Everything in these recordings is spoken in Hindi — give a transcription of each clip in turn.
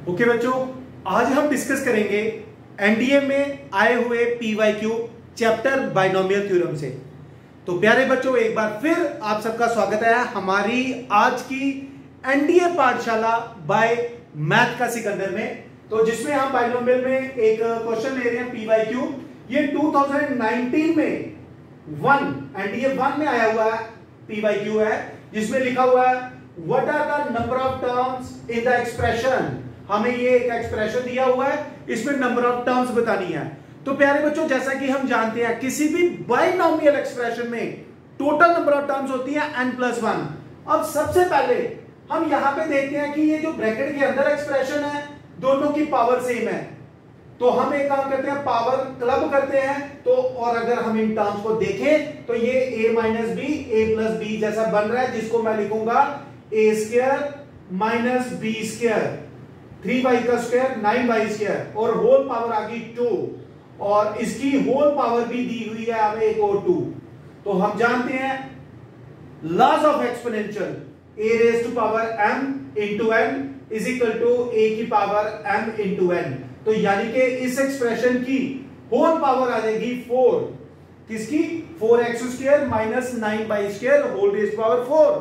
ओके बच्चों, आज हम डिस्कस करेंगे एनडीए में आए हुए पीवाईक्यू चैप्टर बाइनोमियल थ्योरम से। तो प्यारे बच्चों, एक बार फिर आप सबका स्वागत है हमारी आज की एनडीए पाठशाला बाय मैथ का सिकंदर में। तो जिसमें हम बाइनोमियल में एक क्वेश्चन ले रहे हैं पीवाईक्यू। ये 2019 में एनडीए 1 में आया हुआ पीवाईक्यू है, जिसमें लिखा हुआ है what are the number of terms in the expression. हमें ये एक एक्सप्रेशन दिया हुआ है, इसमें नंबर ऑफ टर्म्स बतानी है। तो प्यारे बच्चों, जैसा कि हम जानते हैं किसी भी बाइनोमियल एक्सप्रेशन में टोटल नंबर ऑफ टर्म्स होती है n+1। अब सबसे पहले हम यहां पे देखते हैं कि ये जो ब्रैकेट के अंदर एक्सप्रेशन है दोनों की पावर सेम है। तो हम एक काम करते हैं, पावर क्लब करते हैं। तो और अगर हम इन टर्म्स को देखें तो ये a - b a+b जैसा बन रहा है, जिसको मैं लिखूंगा a² - b², 3y का स्क्वायर 9y² और होल पावर आ गई 2, और इसकी होल पावर भी दी हुई है हमें एक और 2। तो हम जानते हैं laws of exponential a⁻m × n is equal to a⁻m × n। तो यानी कि इस एक्सप्रेशन की होल पावर आ जाएगी 4। किसकी? 4x² - 9y² whole rays power 4।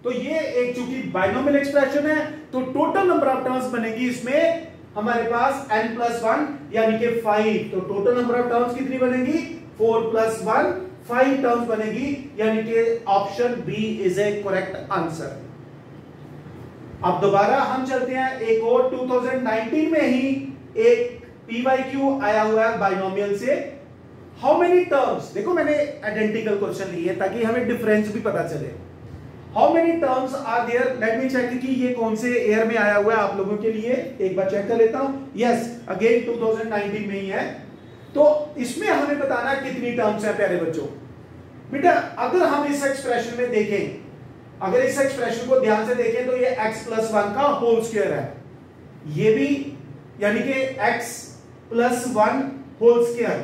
तो ये एक चूंकि बाइनोमियल एक्सप्रेशन है तो टोटल नंबर ऑफ टर्म्स बनेगी इसमें हमारे पास n+1 यानी कि 5। तो टोटल नंबर ऑफ टर्म्स कितनी बनेगी? 4 + 1 5 टर्म्स बनेगी, यानी कि option B is a correct answer. अब दोबारा हम चलते हैं, एक और 2019 में ही एक पीवाईक्यू आया हुआ है बाइनोमियल से। हाउ मेनी टर्म्स, देखो मैंने आइडेंटिकल क्वेश्चन लिए ताकि हमें डिफरेंस भी पता चले। How many terms are there, let me check कि ये कौन से ईयर में आया हुआ है आप लोगों के लिए। एक बार चेक कर लेता हूं। यस, अगेन 2019 में ही है। तो इसमें हमें बताना है कितनी टर्म्स है प्यारे बच्चों। बेटा अगर हम इस एक्सप्रेशन में देखें, अगर इस एक्सप्रेशन को ध्यान से देखें तो ये x+1 का होल स्क्वायर है, ये भी यानी कि x+1 whole square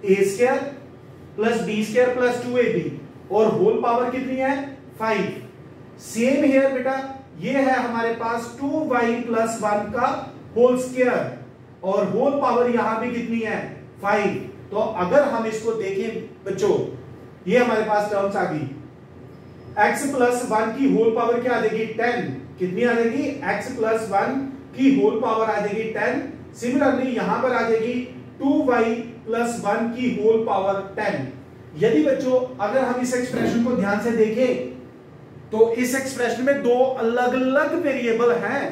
a² + b² + 2ab, और होल पावर कितनी है? 5। सेम हियर बेटा, ये है हमारे पास 2y + 1 का होल स्क्वायर, और होल पावर यहां भी कितनी है? 5। तो अगर हम इसको देखें बच्चों, ये हमारे पास टर्म्स आ गई। x+1 की होल पावर क्या आ जाएगी? 10। कितनी आ जाएगी? x+1 की होल पावर आ जाएगी 10। सिमिलरली यहां पर आ जाएगी 2y + 1 की होल पावर 10। यदि बच्चों अगर हम इस एक्सप्रेशन को ध्यान से देखें तो इस एक्सप्रेशन में दो अलग अलग वेरिएबल हैं।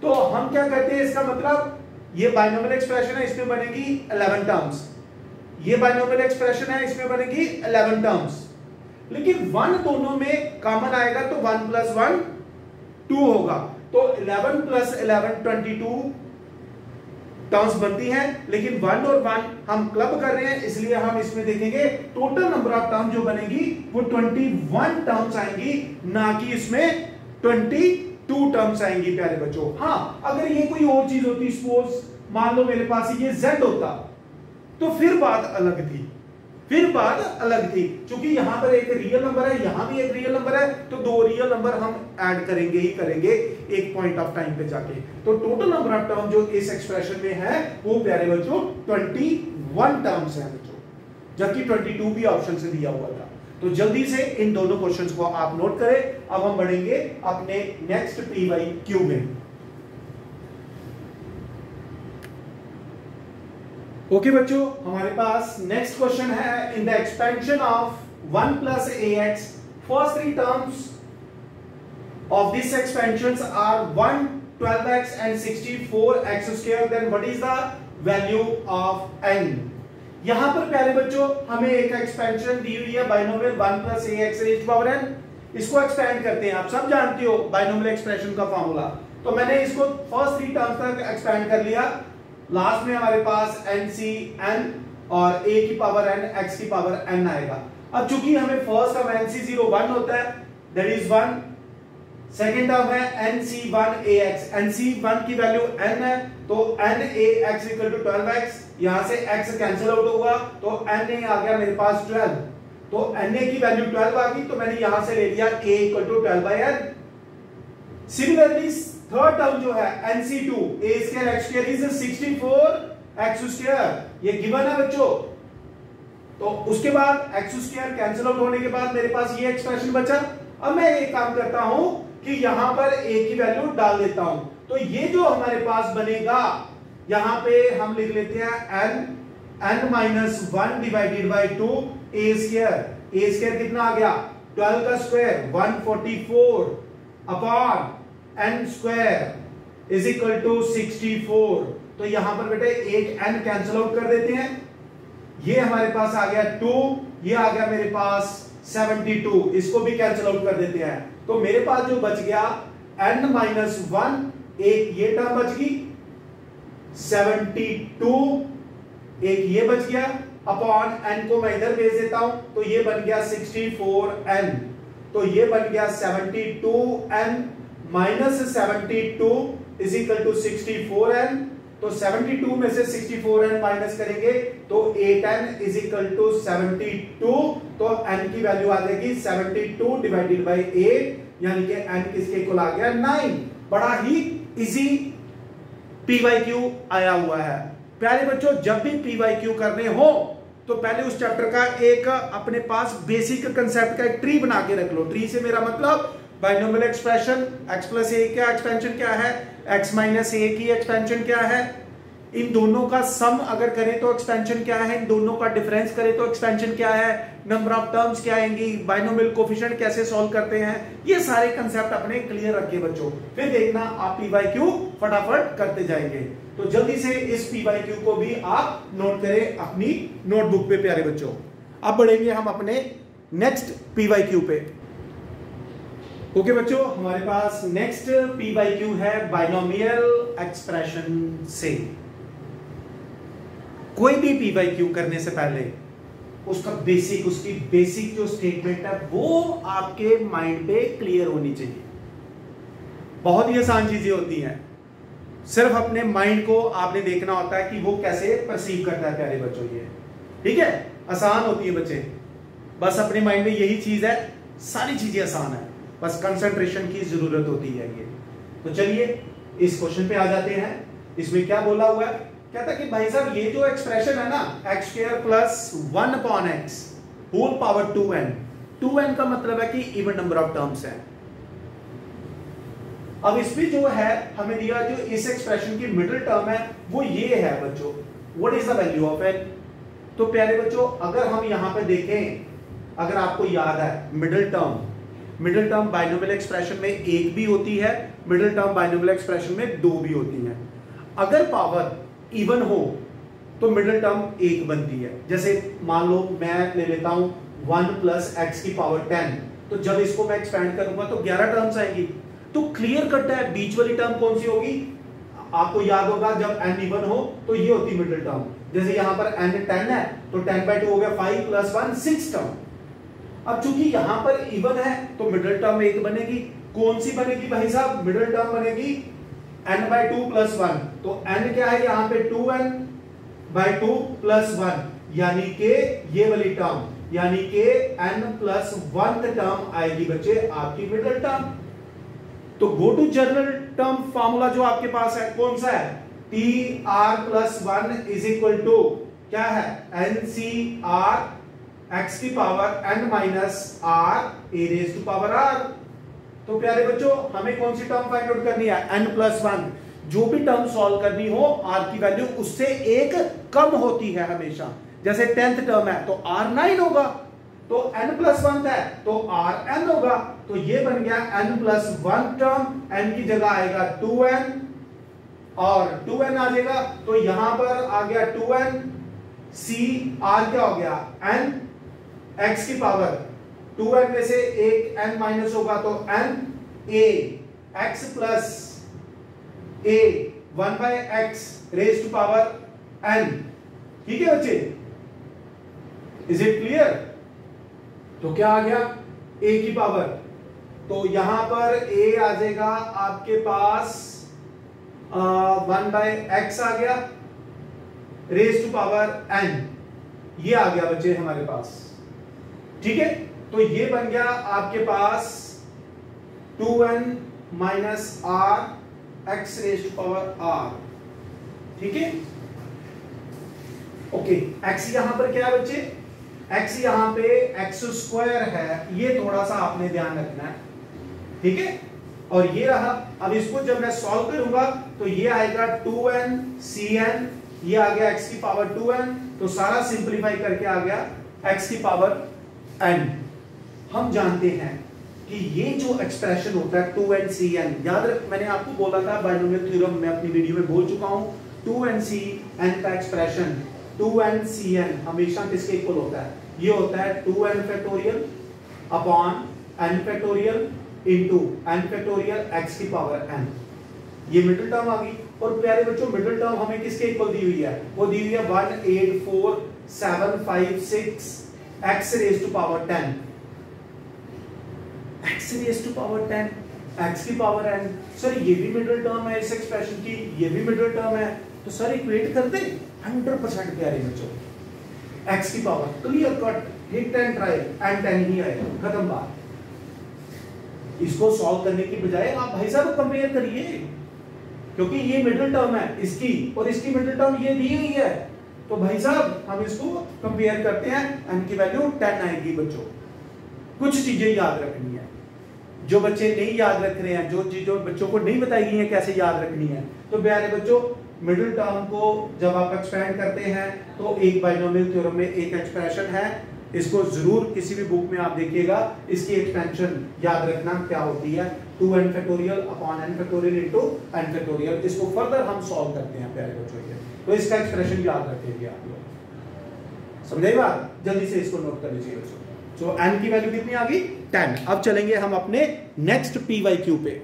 तो हम क्या करते हैं, इसका मतलब ये बाइनोमियल एक्सप्रेशन है, इसमें बनेगी 11 टर्म्स। ये बाइनोमियल एक्सप्रेशन है, इसमें बनेगी 11 टर्म्स। लेकिन 1 दोनों में कॉमन आएगा तो 1 + 1 2 होगा। तो 11 + 11 22 टर्म्स बनती हैं, लेकिन 1 और 1 हम क्लब कर रहे हैं, इसलिए हम इसमें देखेंगे टोटल नंबर ऑफ टर्म जो बनेगी वो 21 टर्म्स आएंगी, ना कि इसमें 22 टर्म्स आएंगी प्यारे बच्चों। हाँ, अगर ये कोई और चीज होती, सपोज मान लो मेरे पास ये z होता तो फिर बात अलग थी, क्योंकि यहां पर एक रियल नंबर है, यहां भी एक रियल नंबर है, तो दो रियल नंबर हम ऐड करेंगे ही करेंगे एक पॉइंट ऑफ टाइम पे जाके। तो टोटल नंबर ऑफ टर्म जो इस एक्सप्रेशन में है वो प्यारे बच्चों 21 टर्म्स है बच्चों, जबकि 22 भी ऑप्शन से दिया हुआ था। तो जल्दी से इन दोनों क्वेश्चंस को आप नोट करें। अब हम बढ़ेंगे अपने नेक्स्ट पीवाईक्यू में। ओके बच्चों, हमारे पास नेक्स्ट क्वेश्चन है, in the expansion of 1 + ax, first 3 terms of this expansions are 1 12x and 64x², then what is the value of n। यहां पर प्यारे बच्चों हमें एक एक्सपेंशन दी हुई है बाइनोमियल 1 + ax⁻n। इसको एक्सपेंड करते हैं, आप सब जानते हो बाइनोमियल एक्सप्रेशन का फॉर्मूला। तो मैंने इसको फर्स्ट 3 टर्म्स तक एक्सपेंड कर लिया। लास्ट में हमारे पास NC_n और a⁻n x⁻n आएगा। अब चूंकि हमें फर्स्ट टर्म NC01 होता है, दैट इज 1। सेकेंड टर्म है NC1ax, NC1 की वैल्यू n है, तो nax = 12x। यहां से x कैंसिल आउट होगा तो na आ गया मेरे पास 12। तो na की वैल्यू 12 आ गई, तो मैंने यहां से ले लिया a = 12/n। Similarly third term जो है NC2 a square x square is 64x square, ये गिवन है बच्चों। तो उसके बाद x स्क्वायर कैंसिल आउट होने के बाद मेरे पास ये एक्सप्रेशन बचा। अब मैं एक काम करता हूं कि यहां पर a की वैल्यू डाल देता हूं, तो ये जो हमारे पास बनेगा यहां पे हम लिख लेते हैं n minus 1 divided by 2 a square कितना आ गया 12 का square 144 upon n square is equal to 64। तो यहां पर बेटे एक n कैंसिल आउट कर देते हैं, ये हमारे पास आ गया 2, ये आ गया मेरे पास 72, इसको भी कैंसिल आउट कर देते हैं। तो मेरे पास जो बच गया n माइनस 1, एक ये टर्म बच गई 72, एक ये बच गया अपॉन n को मैं इधर भेज देता हूं, तो ये बन गया 64n, तो ये बन गया 72n minus 72 is equal to 64n। तो 72 में से 64n माइनस करेंगे तो 8n इज इक्वल टू 72, तो n की वैल्यू आ जाएगी 72 डिवाइडेड बाई 8, यानी कि n किसके इक्वल आ गया 9। बड़ा ही इजी PYQ आया हुआ है। प्यारे बच्चों, जब भी PYQ करने हो तो पहले उस चैप्टर का एक अपने पास बेसिक कंसेप्ट का एक ट्री बना के रख लो। ट्री से मेरा मतलब बाइनोमियल एक्सप्रेशन, x प्लस ए का एक्सपेंशन क्या है, x माइनस ए की एक्सपेंशन क्या है, इन दोनों का सम अगर करें तो एक्सपेंशन क्या है, इन दोनों का डिफरेंस करें तो एक्सपेंशन क्या है, नंबर ऑफ टर्म्स क्या आएंगी, बाइनोमियल कोफिशिएंट कैसे सॉल्व करते हैं, ये सारे कंसेप्ट अपने क्लियर रखिए बच्चों। फिर देखना आप PYQ फटाफट करते जाएंगे। तो जल्दी से इस PYQ को भी आप नोट करें अपनी नोटबुक पे प्यारे बच्चों। अब बढ़ेंगे हम अपने नेक्स्ट PYQ पे। ओके बच्चों, हमारे पास नेक्स्ट PYQ है बाइनोमियल एक्सप्रेशन से। कोई भी PYQ करने से पहले उसकी बेसिक जो स्टेटमेंट है वो आपके माइंड पे क्लियर होनी चाहिए। बहुत ही आसान चीजें होती हैं, सिर्फ अपने माइंड को आपने देखना होता है कि वो कैसे परसीव करता है प्यारे बच्चों। ये ठीक है, आसान होती है बच्चे, बस अपने माइंड में यही चीज है, सारी चीजें आसान है, बस कंसंट्रेशन की जरूरत होती है ये। तो चलिए इस क्वेश्चन पे आ जाते हैं। इसमें क्या बोला हुआ है, कहता है कि भाई साहब ये जो एक्सप्रेशन है ना x square plus 1 upon x whole power 2n का मतलब है कि इवन नंबर ऑफ टर्म्स है। अब इसमें जो है हमें दिया जो इस एक्सप्रेशन की मिडिल टर्म है वो ये है बच्चों, what is the value of n। तो प्यारे बच्चों अगर हम यहां पे देखें, अगर आपको याद है मिडिल टर्म बाइनोमियल एक्सप्रेशन में एक भी होती है, मिडिल टर्म बाइनोमियल एक्सप्रेशन में दो भी होती है। अगर पावर इवन हो तो मिडिल टर्म एक बनती है। जैसे मान लो मैं ले लेता हूं 1 प्लस एक्स की पावर 10, तो जब इसको मैं एक्सपेंड करूंगा तो 11 टर्म्स आएंगी। तो क्लियर कट है बीच वाली टर्म कौन सी होगी, आपको याद होगा जब n इवन हो तो ये होती मिडिल टर्म। जैसे यहां पर n 10 है तो 10/2 हो गया, 5 प्लस 1 6 टर्म। अब चूंकि यहां पर इवन है तो मिडिल टर्म एक बनेगी। कौन सी बनेगी भाई साहब, मिडिल टर्म बनेगी n/2 प्लस 1। तो n क्या है यहां पे 2n/2 प्लस 1, यानी कि ये वाली टर्म, यानी कि n प्लस 1 टर्म आएगी बच्चे आपकी मिडिल टर्म। तो go to general term formula जो आपके पास है कौन सा है, TR plus 1 is equal to क्या है, NCR x की power n minus r a raise to power r। तो प्यारे बच्चों हमें कौन सी टर्म फाइंड आउट करनी है, n प्लस 1। जो भी टर्म सॉल्व करनी हो r की वैल्यू उससे एक कम होती है हमेशा। जैसे 10th टर्म है तो r 9 होगा, तो n प्लस 1 है तो r n होगा। तो ये बन गया n प्लस 1 टर्म, n की जगह आएगा 2n और 2n आ जाएगा, तो यहां पर आ गया 2n, c r क्या हो गया n, x की पावर 2n में से एक n माइनस होगा तो n, a x plus a 1/x raise to power n। ठीक है बच्चे, इज इट क्लियर। तो क्या आ गया a की पावर, तो यहां पर a आ जाएगा आपके पास 1/x आ गया रेज टू पावर n, ये आ गया बच्चे हमारे पास। ठीक है, तो ये बन गया आपके पास 2n minus r x raise to power r, ठीक है। ओके, x यहां पर क्या है बच्चे, x यहां पे x स्क्वायर है, ये थोड़ा सा आपने ध्यान रखना है, ठीक है। और ये रहा, अब इसको जब मैं सॉल्व करूंगा तो ये आएगा 2n cn, ये आ गया x की पावर 2n, तो सारा सिंपलीफाई करके आ गया x की पावर n। हम जानते हैं कि ये जो एक्सप्रेशन होता है 2n cn, याद रख, मैंने आपको बोला था बाइनोमियल थ्योरम में अपनी वीडियो में बोल चुका हूं, 2n cn का एक्सप्रेशन 2n cn हमेशा किसके इक्वल होता है, ये होता है 2n factorial upon n factorial into n factorial x की पावर n। ये मिडिल टर्म आ गई। और प्यारे बच्चों मिडिल टर्म हमें किसके इक्वल दी हुई है, वो दी हुई है 184,756 x raise to power 10, x raise to power 10 x की पावर n। सर ये भी मिडिल टर्म है इस एक्सप्रेशन की, ये भी मिडिल टर्म है, तो सर इक्वेट कर दे 100% प्यारे बच्चों, x की power, clear cut, hit and try, and 10 ही आएगा, खत्म बात। इसको सॉल्व करने की बजाय आप भाई साहब कंपेयर करिए, क्योंकि ये मिडिल टर्म है इसकी और इसकी मिडिल टर्म ये दी हुई है, तो भाई साहब हम इसको कंपेयर करते हैं, n की वैल्यू 10 आएगी बच्चों। कुछ चीजें याद रखनी है, जो बच्चे नहीं याद रख रहे हैं, जो चीजों बच्चों को नहीं बताई गई है कैसे याद रखनी है, तो प्यारे बच्चों मिडिल टर्म को जब आप एक्सपेंड करते हैं तो एक बाइनोमियल थ्योरम में एक एक्सप्रेशन है, इसको जरूर किसी भी बुक में आप देखिएगा, इसकी एक्सपेंशन याद रखना क्या होती है, 2n factorial upon n factorial into n factorial. इसको फर्दर हम सॉल्व करते हैं प्यारे बच्चों के, तो इसका एक्सप्रेशन याद रखेंगे आप लोग, समझे बात, जल्दी से इसको नोट कर लीजिए बच्चों। तो n की वैल्यू कितनी आ गई 10। अब चलेंगे हम अपने नेक्स्ट PYQ पे।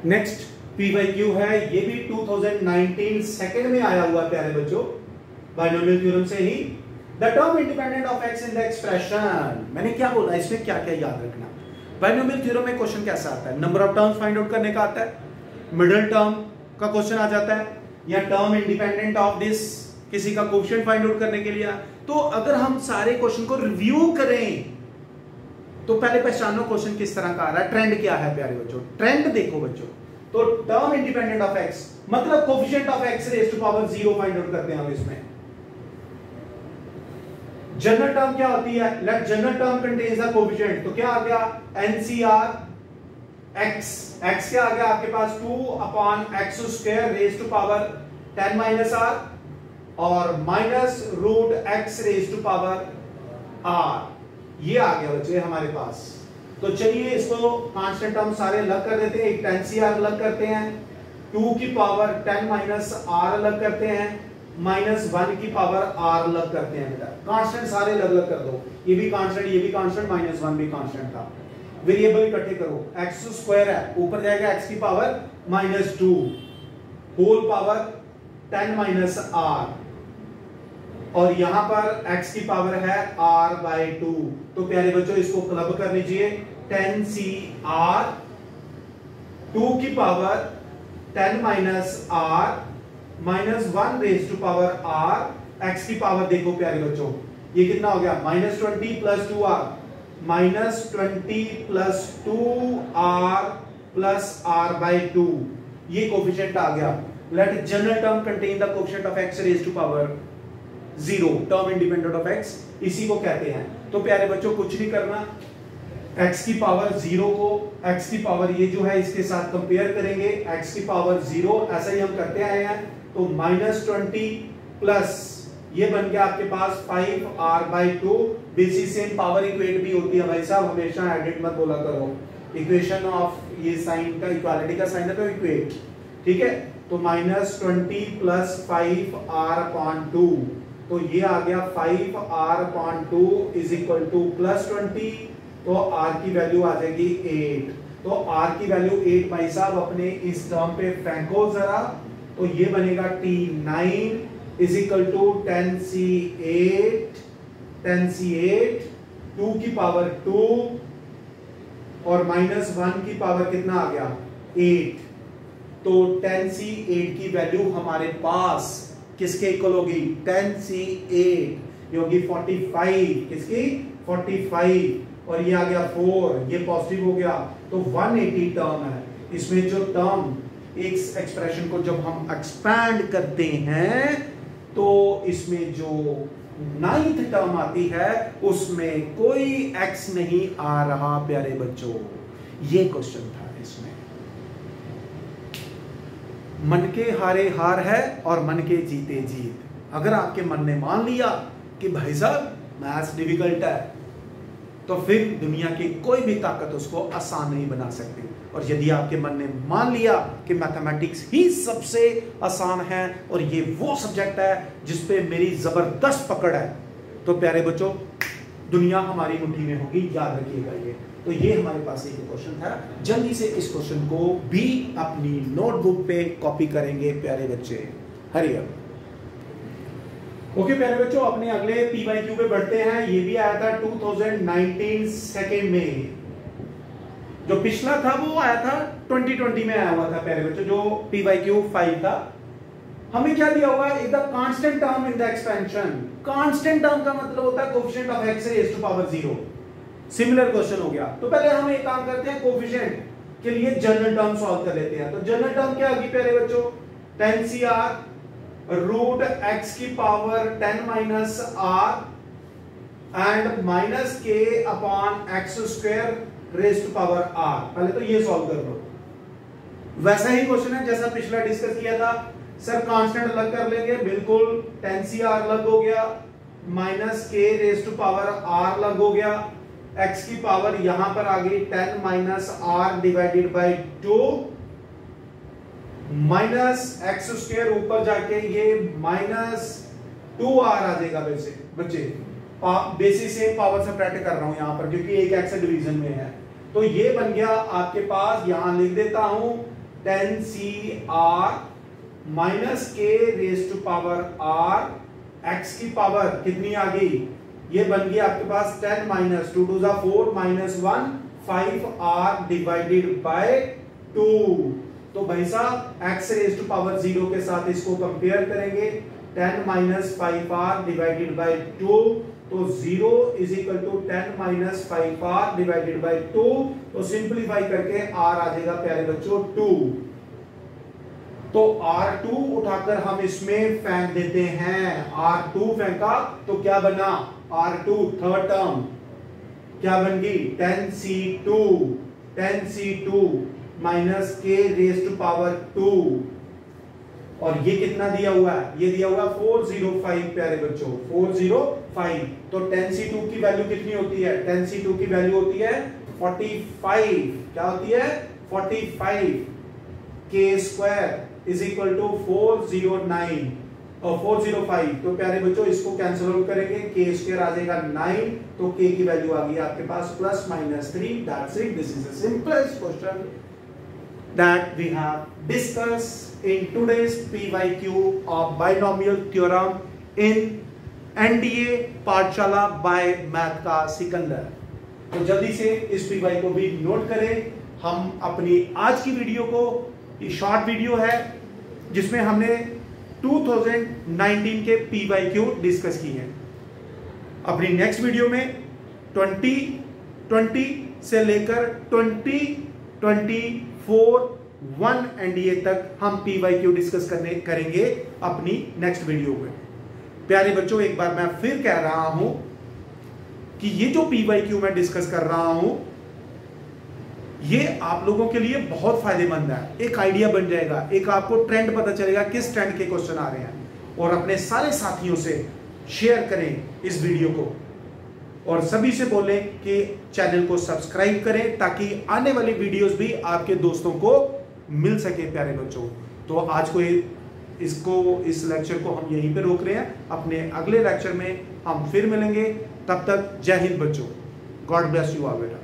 नेक्स्ट PYQ है, ये भी 2019 सेकंड में आया हुआ प्यारे बच्चों, बाइनोमियल थ्योरम से ही। The term independent of x in the expression, मैंने क्या बोला, इसमें क्या क्या याद रखना। बाइनोमियल थ्योरम में क्वेश्चन कैसा आता है, number of terms find out करने का आता है, मिडिल टर्म का क्वेश्चन आ जाता है, या टर्म इंडिपेंडेंट ऑफ दिस किसी का कोएफिशिएंट फाइंड आउट करने के लिए। तो अगर हम सारे क्वेश्चन को रिव्यू करें तो पहले पहचानो क्वेश्चन किस तरह का आ रहा है, ट्रेंड क्या है प्यारे बच्चों, ट्रेंड देखो बच्चों। तो टर्म इंडिपेंडेंट ऑफ x मतलब coefficient of x raise to power 0 find out करते हैं हम इसमें। जनरल टर्म क्या होती है, let general term contains the coefficient, तो क्या आ गया NCR x, x क्या आ गया आपके पास 2 upon x square raise to power 10 minus r और minus root x raise to power r, ये आ गया बच्चे हमारे पास। तो चलिए इसको कांस्टेंट टर्म सारे अलग कर देते हैं, एक 10CR अलग करते हैं, 2 की पावर 10 माइनस r अलग करते हैं, माइनस 1 की पावर r अलग करते हैं। बेटा कांस्टेंट सारे अलग अलग कर दो, ये भी कांस्टेंट, ये भी कांस्टेंट, माइनस 1 भी कांस्टेंट था। वेरिएबल इकट्ठे करो, x स्क्वायर है, ऊपर जाएगा x की power minus 2 whole power 10 minus r, और यहां पर x की पावर है r बाय 2। तो प्यारे बच्चों इसको क्लब कर लीजिए, 10CR 2 की power 10 minus r minus 1 raise to power r, x की पावर देखो प्यारे बच्चों ये कितना हो गया minus 20 plus 2r, minus 20 plus 2r plus r by 2, ये कोएफिशिएंट आ गया। Let general term contain the coefficient of x raise to power 0, term independent of x, इसी को कहते हैं। तो प्यारे बच्चों कुछ नहीं करना, x की पावर 0 को x की पावर ये जो है इसके साथ कंपेयर करेंगे, x की पावर 0 ऐसा ही हम करते आए हैं, तो माइनस 20 प्लस ये बन गया आपके पास 5r by 2। Basis same power equate भी होती है भाई साहब, हमेशा एडिट मत बोला करो, इक्वेशन ऑफ ये साइन का इक्वालिटी का साइन है तो इक्वेट, ठीक है। तो माइनस 20 प्लस 5r अपॉन 2, तो ये आ गया 5r upon 2 is equal two plus 20, तो r की वैल्यू आ जाएगी 8। तो r की वैल्यू 8 भाई साहब अपने इस टर्म पे फेंको जरा, तो ये बनेगा T9 is equal to 10C8 2 की पावर 2 और माइनस 1 की पावर कितना आ गया 8। तो 10C8 की वैल्यू हमारे पास किसके इक्वल होगी 10C8 ये होगी 45, किसकी 45, और ये आ गया 4, ये पॉजिटिव हो गया, तो 180 टर्म है। इसमें जो टर्म, एक एक्सप्रेशन को जब हम एक्सपैंड करते हैं तो इसमें जो 9th टर्म आती है उसमें कोई x नहीं आ रहा प्यारे बच्चों। ये क्वेश्चन था इसमें। मन के हारे हार है और मन के जीते जीत। अगर आपके मन ने मान लिया कि भाई साहब मैथ्स डिफिकल्ट है, तो फिर दुनिया की कोई भी ताकत उसको आसान नहीं बना सकती। और यदि आपके मन ने मान लिया कि मैथमेटिक्स ही सबसे आसान है और ये वो सब्जेक्ट है जिस पे मेरी जबरदस्त पकड़ है, तो प्यारे बच्चों दुनिया हमारी मुट्ठी में होगी, याद रखिएगा ये। तो ये हमारे पास एक क्वेश्चन था। जल्दी से इस क्वेश्चन को भी अपनी नोटबुक पे कॉपी करेंगे प्यारे बच्चे। Hurry up. ओके प्यारे बच्चों, अपने अगले PYQ पे बढ़ते हैं। ये भी आया था 2019 सेकेंड में। जो पिछला था वो आया था 2020 में आया हुआ था प्यारे बच्चों, जो PYQ 5 था। हमें क्या दिया हुआ है, the constant term in the expansion. Constant term का मतलब होता है coefficient of x raise to power 0। Similar question हो गया। तो पहले हम एक काम करते हैं, कोएफिशिएंट के लिए जनरल टर्म सॉल्व कर लेते हैं। तो जनरल टर्म क्या होगी प्यारे बच्चों, 10 रूट x की power 10 minus r and minus k upon x square raise to power r। पहले तो ये सॉल्व कर लो। वैसा ही क्वेश्चन है जैसा पिछला डिस्कस किया था। सर कांस्टेंट अलग कर लेंगे, बिल्कुल 10c r अलग हो गया, minus k raise to power r अलग हो गया, x की पावर यहां पर आ गई 10 minus r divided by 2 minus x square, ऊपर जाके ये माइनस 2r आ जाएगा। वैसे बच्चे बेसिस से पावर सब्ट्रैक्ट कर रहा हूं यहां पर क्योंकि एक x डिवीजन में है। तो ये बन गया आपके पास, यहां लिख देता हूं 10cr minus k raise to power r, x की पावर कितनी आ गई, ये बन गया आपके पास 10 minus 2 2 4 minus 1 5r divided by 2। तो भाई साहब x रेज़ टू पावर 0 के साथ इसको कंपेयर करेंगे, 10 माइनस 5r डिवाइडेड बाय 2, तो 0 is equal to 10 minus 5r divided by 2। तो सिंपलीफाई करके r आ जाएगा प्यारे बच्चों 2। तो R2 उठाकर हम इसमें फेंक देते हैं। R2 फेंका तो क्या बना, R2 थर्ड टर्म क्या बन गई 10c2 minus k raise to power 2। और ये कितना दिया हुआ है, ये दिया हुआ 405 प्यारे बच्चों, 405। तो 10c2 की वैल्यू कितनी होती है, 10c2 की वैल्यू होती है 45। क्या होती है 45। k square is equal to 409 और 405। तो प्यारे बच्चों इसको कैंसिल आउट करेंगे, k स्क्वायर आ जाएगा 9, तो k की वैल्यू आ गई आपके पास plus minus 3। That's it. This is the simplest question that we have discussed in today's PYQ of binomial theorem in NDA पाठशाला by मैथ का सिकंदर। तो जल्दी से इस PY को भी नोट करें। हम अपनी आज की वीडियो को, ये शॉर्ट वीडियो है जिसमें हमने 2019 के PYQ डिस्कस की है। अपनी नेक्स्ट वीडियो में 2020 से लेकर 2024 1 NDA तक हम PYQ डिस्कस करेंगे अपनी नेक्स्ट वीडियो में। प्यारे बच्चों एक बार मैं फिर कह रहा हूं कि ये जो PYQ मैं डिस्कस कर रहा हूं ये आप लोगों के लिए बहुत फायदेमंद है। एक आइडिया बन जाएगा, एक आपको ट्रेंड पता चलेगा किस ट्रेंड के क्वेश्चन आ रहे हैं। और अपने सारे साथियों से शेयर करें इस वीडियो को और सभी से बोलें कि चैनल को सब्सक्राइब करें ताकि आने वाली वीडियोस भी आपके दोस्तों को मिल सके प्यारे बच्चों। तो आज को इस लेक्चर को हम यहीं पे रोक रहे हैं। अपने अगले लेक्चर में हम फिर मिलेंगे। तब तक जय हिंद बच्चों। गॉड ब्लेस यू ऑल बेटा।